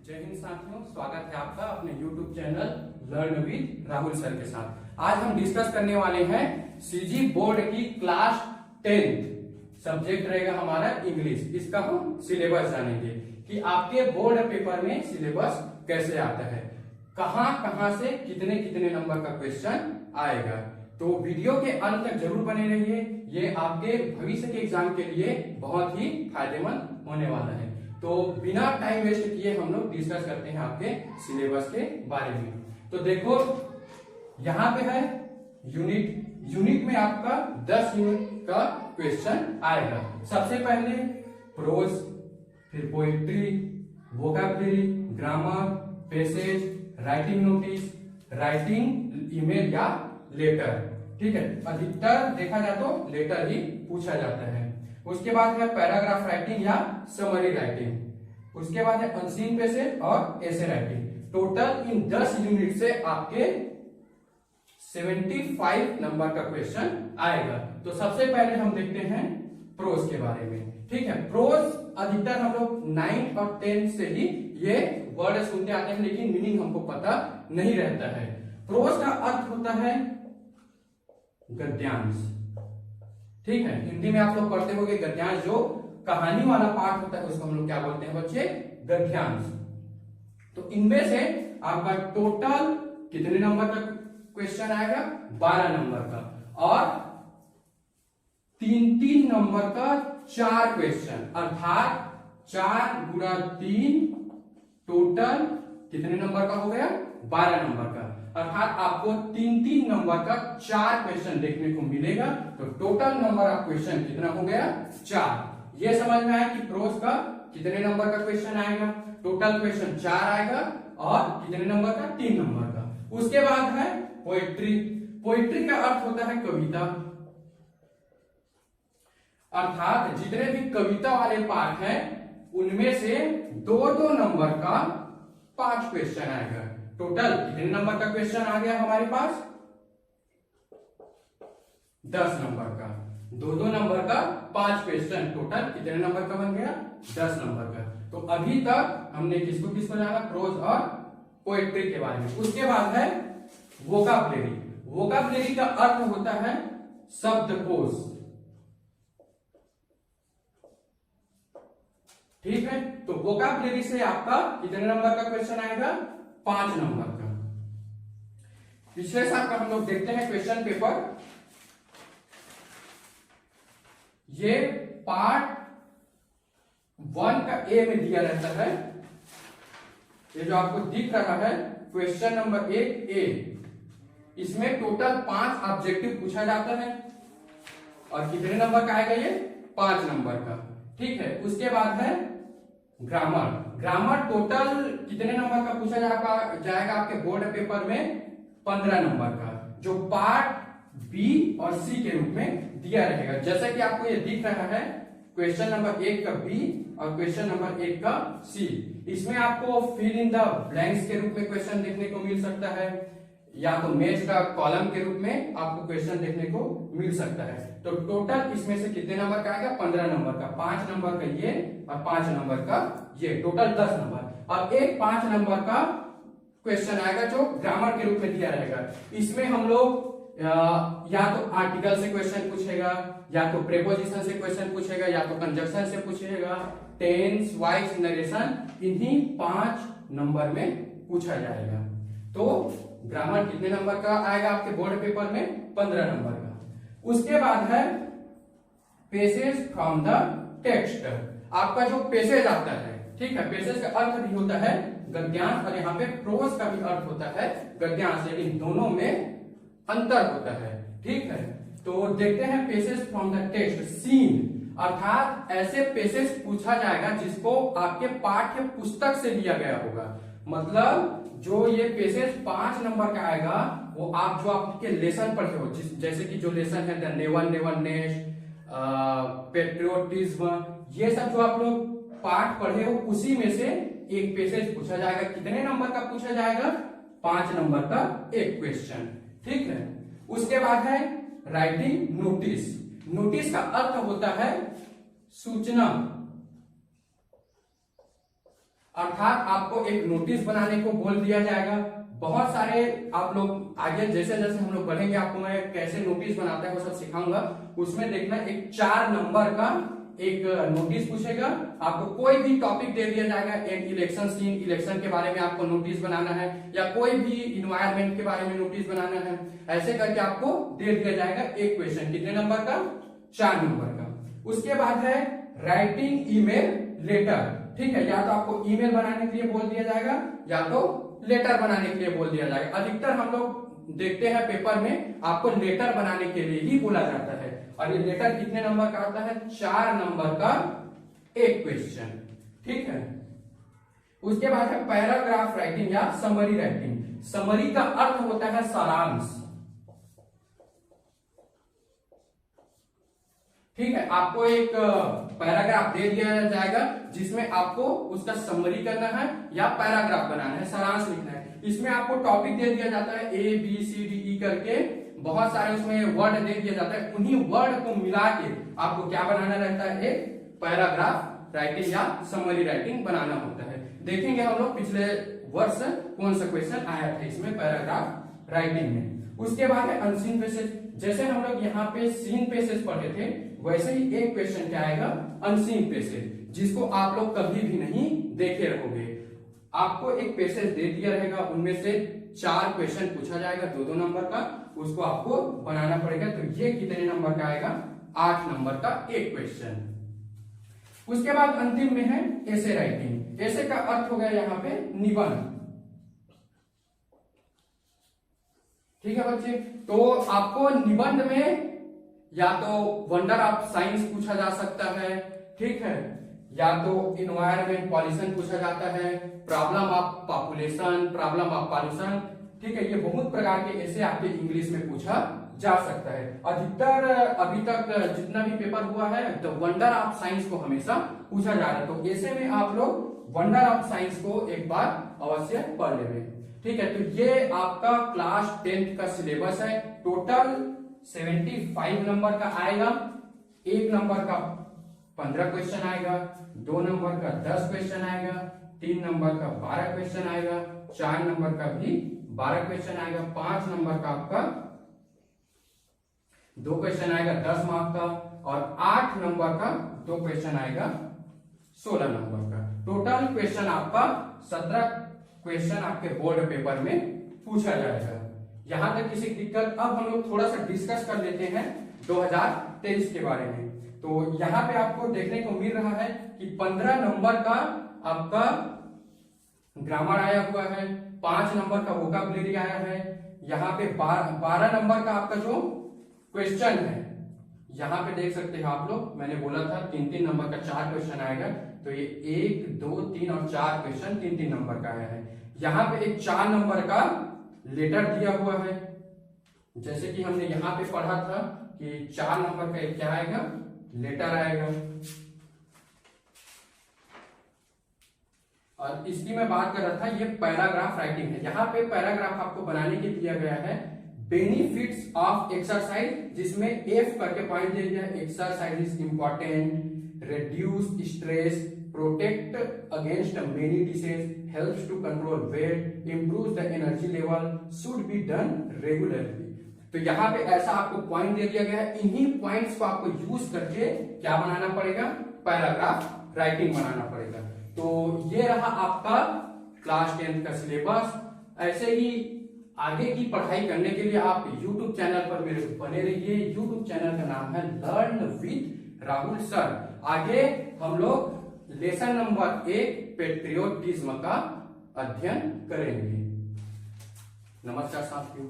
जय हिंद साथियों, स्वागत है आपका अपने YouTube channel learn with Rahul sir के साथ। आज हम डिस्कस करने वाले हैं सीजी बोर्ड की क्लास 10th सब्जेक्ट रहेगा हमारा इंग्लिश। इसका हम सिलेबस जानेंगे कि आपके बोर्ड पेपर में सिलेबस कैसे आता है, कहां कहां से कितने कितने नंबर का क्वेश्चन आएगा। तो वीडियो के अंत तक जरूर बने रहिए, ये आपके भविष्य के एग्जाम के लिए बहुत ही फायदेमंद होने वाला है। तो बिना टाइम वेस्ट किए हम लोग डिस्कस करते हैं आपके सिलेबस के बारे में। तो देखो यहाँ पे है यूनिट में आपका 10 यूनिट का क्वेश्चन आएगा। सबसे पहले प्रोज, फिर poetry, vocabulary, grammar, passage, writing notice, writing email या लेटर। ठीक है, अधिकतर देखा जाए तो लेटर ही पूछा जाता है। उसके बाद है पैराग्राफ राइटिंग या समरी राइटिंग। उसके बाद है अनसीन पैसेज और ऐसे राइटिंग। टोटल इन 10 यूनिट से आपके 75 नंबर का क्वेश्चन आएगा। तो सबसे पहले हम देखते हैं प्रोज के बारे में। ठीक है, प्रोज अधिकतर हम लोग 9 और 10 से ही ये वर्ड सुनते आते हैं, लेकिन मीनिंग हमको पता नहीं रहता है। प्रोज का अर्थ होता है गद्यांश। ठीक है, हिंदी में आप लोग पढ़ते होंगे गद्यांश, जो कहानी वाला पार्ट होता है उसको हम लोग क्या बोलते हैं बच्चे, गद्यांश। तो इनमें से आपका टोटल कितने नंबर का क्वेश्चन आएगा, 12 नंबर का, और 3-3 नंबर का 4 क्वेश्चन, अर्थात 4 गुणा 3 टोटल कितने नंबर का हो गया, 12 नंबर का। अर्थात आपको 3-3 नंबर का 4 क्वेश्चन देखने को मिलेगा। तो टोटल नंबर ऑफ क्वेश्चन कितना हो गया, 4। ये समझ में आया कि प्रोज का कितने नंबर का क्वेश्चन आएगा। टोटल क्वेश्चन 4 आएगा और कितने नंबर का, 3 नंबर का। उसके बाद है पोएट्री। पोएट्री का अर्थ होता है कविता, अर्थात जितने भी कविता वाले पार्ट हैं उनमें से 2-2 नंबर का 5 क्वेश्चन आएगा। टोटल कितने नंबर का क्वेश्चन आ गया हमारे पास, 10 नंबर का। 2-2 नंबर का 5 क्वेश्चन, टोटल कितने नंबर का बन गया, 10 नंबर का। तो अभी तक हमने किसको जाना, प्रोज और पोएट्री के बारे में। उसके बाद है वोकैबुलरी। वोकैबुलरी का अर्थ होता है शब्दकोश। ठीक है, तो वोकैबुलरी से आपका कितने नंबर का क्वेश्चन आएगा, 5 नंबर का। पिछले साल का हम लोग देखते हैं क्वेश्चन पेपर। ये पार्ट 1 का ए में दिया रहता है। ये जो आपको दिख रहा है क्वेश्चन नंबर 1 ए, इसमें टोटल 5 ऑब्जेक्टिव पूछा जाता है और कितने नंबर का आएगा, ये 5 नंबर का। ठीक है, उसके बाद है ग्रामर। ग्रामर टोटल कितने नंबर का पूछा जाएगा आपके बोर्ड पेपर में, 15 नंबर का, जो पार्ट बी और सी के रूप में दिया रहेगा। जैसा कि आपको ये दिख रहा है क्वेश्चन नंबर 1 का बी और क्वेश्चन नंबर 1 का सी। इसमें आपको फिल इन द ब्लैंक्स के रूप में क्वेश्चन देखने को मिल सकता है, या तो मैच का कॉलम के रूप में आपको क्वेश्चन देखने को मिल सकता है। तो टोटल इसमें से कितने नंबर का आएगा, 15 नंबर का। 5 नंबर का ये और 5 नंबर का ये, टोटल 10 नंबर। और एक 5 नंबर का क्वेश्चन आएगा जो ग्रामर के रूप में दिया रहेगा। इसमें हम लोग या तो आर्टिकल से क्वेश्चन पूछेगा, या तो प्रेपोजिशन से क्वेश्चन पूछेगा, या तो कंजक्शन से पूछेगा, टेंस, वॉइस, नरेशन, इन्हीं 5 नंबर में पूछा जाएगा। तो ग्रामर कितने नंबर का आएगा आपके बोर्ड पेपर में, 15 नंबर का। उसके बाद है पैसेज फ्रॉम द टेक्स्ट। आपका जो पैसेज आता है, ठीक है, पैसेज का अर्थ भी होता है गद्यांश, और यहाँ पे प्रोज का भी अर्थ होता है गद्यांश, लेकिन दोनों में अंतर होता है। ठीक है, तो देखते हैं passage from the text. Seen, अर्थात ऐसे पैसेज पूछा जाएगा जिसको आपके पाठ्य पुस्तक से लिया गया होगा। मतलब जो ये पैसेज 5 नंबर का आएगा वो आप जो आपके लेसन पढ़े हो, जैसे कि जो लेसन है द नेवरनेस, पेट्रियोटिज्म, ये सब जो आप लोग पाठ पढ़े हो उसी में से एक पैसेज पूछा जाएगा। कितने नंबर का पूछा जाएगा, 5 नंबर का एक क्वेश्चन। ठीक है, उसके बाद है राइटिंग नोटिस। नोटिस का अर्थ होता है सूचना। अर्थात आपको एक नोटिस बनाने को बोल दिया जाएगा। बहुत सारे आप लोग आगे जैसे जैसे हम लोग बढ़ेंगे आपको मैं कैसे नोटिस बनाता है वो सब सिखाऊंगा। उसमें देखना एक 4 नंबर का एक नोटिस पूछेगा, आपको कोई भी टॉपिक दे दिया जाएगा, एक इलेक्शन सीन, इलेक्शन के बारे में आपको नोटिस बनाना है, या कोई भी इन्वायरमेंट के बारे में नोटिस बनाना है, ऐसे करके आपको दे दिया जाएगा एक क्वेश्चन। कितने नंबर का? 4 नंबर का। उसके बाद है राइटिंग ईमेल लेटर, ठीक है, या तो आपको ईमेल बनाने के लिए बोल दिया जाएगा या तो लेटर बनाने के लिए बोल दिया जाएगा। अधिकतर हम लोग देखते हैं पेपर में आपको लेटर बनाने के लिए ही बोला जाता है, और ये लेटर कितने नंबर का आता है? 4 नंबर का एक क्वेश्चन, ठीक है। उसके बाद है पैराग्राफ राइटिंग या समरी राइटिंग। समरी का अर्थ होता है सारांश, ठीक है। आपको एक पैराग्राफ दे दिया जाएगा जिसमें आपको उसका समरी करना है या पैराग्राफ बनाना है, सारांश लिखना है। इसमें आपको टॉपिक दे दिया जाता है ABCDE करके, बहुत सारे उसमें वर्ड दे दिया जाता है, उन्हीं वर्ड को मिला के आपको क्या बनाना रहता है? एक पैराग्राफ राइटिंग या समरी राइटिंग बनाना होता है। देखेंगे हम लोग पिछले वर्ष कौन सा क्वेश्चन आया था इसमें पैराग्राफ राइटिंग में। उसके बाद है अनसीन पैसेज। जैसे हम लोग यहाँ पे सीन पैसेज पढ़े थे, वैसे ही एक क्वेश्चन क्या आएगा? अनसीन पैसेज, जिसको आप लोग कभी भी नहीं देखे रहोगे। आपको एक पैसेज दे दिया रहेगा, उनमें से 4 क्वेश्चन पूछा जाएगा 2-2 नंबर का, उसको आपको बनाना पड़ेगा। तो ये कितने नंबर का आएगा? 8 नंबर का एक क्वेश्चन। उसके बाद अंतिम में है एसे राइटिंग। एसे का अर्थ हो गया यहाँ पे निबंध, ठीक है बच्चे। तो आपको निबंध में या तो वंडर ऑफ साइंस पूछा जा सकता है, ठीक है, या तो इन्वायरमेंट पॉल्यूशन पूछा जाता है, problem of population, problem of pollution, ठीक है। ये बहुत प्रकार के ऐसे आपके इंग्लिश में पूछा जा सकता है। अधिकतर अभी तक जितना भी पेपर हुआ है तो वंडर ऑफ साइंस को हमेशा पूछा जा रहा है। तो ऐसे में आप लोग वंडर ऑफ साइंस को एक बार अवश्य पढ़ लेंगे, ठीक है। तो ये आपका क्लास 10th का सिलेबस है। टोटल 75 नंबर का आएगा। 1 नंबर का 15 क्वेश्चन आएगा, 2 नंबर का 10 क्वेश्चन आएगा, 3 नंबर का 12 क्वेश्चन आएगा, 4 नंबर का भी 12 क्वेश्चन आएगा, 5 नंबर का आपका 2 क्वेश्चन आएगा 10 मार्क का, और 8 नंबर का 2 क्वेश्चन आएगा 16 नंबर का। टोटल क्वेश्चन आपका 17 क्वेश्चन आपके बोर्ड पेपर में पूछा जाएगा। यहां तक किसी दिक्कत? अब हम लोग थोड़ा सा डिस्कस कर लेते हैं 2023 के बारे में। तो यहाँ पे आपको देखने को मिल रहा है कि 15 नंबर का आपका ग्रामर आया हुआ है, 5 नंबर का वोकैबुलरी आया है, यहाँ पे 12 नंबर का आपका जो क्वेश्चन है, यहाँ पे देख सकते हैं आप लोग, मैंने बोला था 3-3 नंबर का 4 क्वेश्चन आएगा। तो ये 1, 2, 3 और 4 क्वेश्चन 3-3 नंबर का आया है। यहाँ पे एक 4 नंबर का लेटर दिया हुआ है, जैसे कि हमने यहाँ पे पढ़ा था कि 4 नंबर का एक क्या आएगा? लेटर आएगा। और इसकी मैं बात कर रहा था, ये पैराग्राफ राइटिंग है। यहाँ पे पैराग्राफ आपको बनाने के दिया गया है बेनिफिट्स ऑफ एक्सरसाइज, जिसमें F करके पॉइंट दिया गया है। Exercise is important, reduce stress, protect against many disease, helps to control weight, improve the energy level, should be done regularly. तो यहाँ पे ऐसा आपको पॉइंट दे दिया गया है। इन्हीं पॉइंट्स को आपको यूज करके क्या बनाना पड़ेगा? पैराग्राफ राइटिंग बनाना पड़ेगा। तो ये रहा आपका क्लास 10th का सिलेबस। ऐसे ही आगे की पढ़ाई करने के लिए आप YouTube चैनल पर मेरे बने रहिए। YouTube चैनल का नाम है लर्न विद राहुल सर। आगे हम लोग लेसन नंबर 1 पेट्रियोटिज्म का अध्ययन करेंगे। नमस्कार साथियों।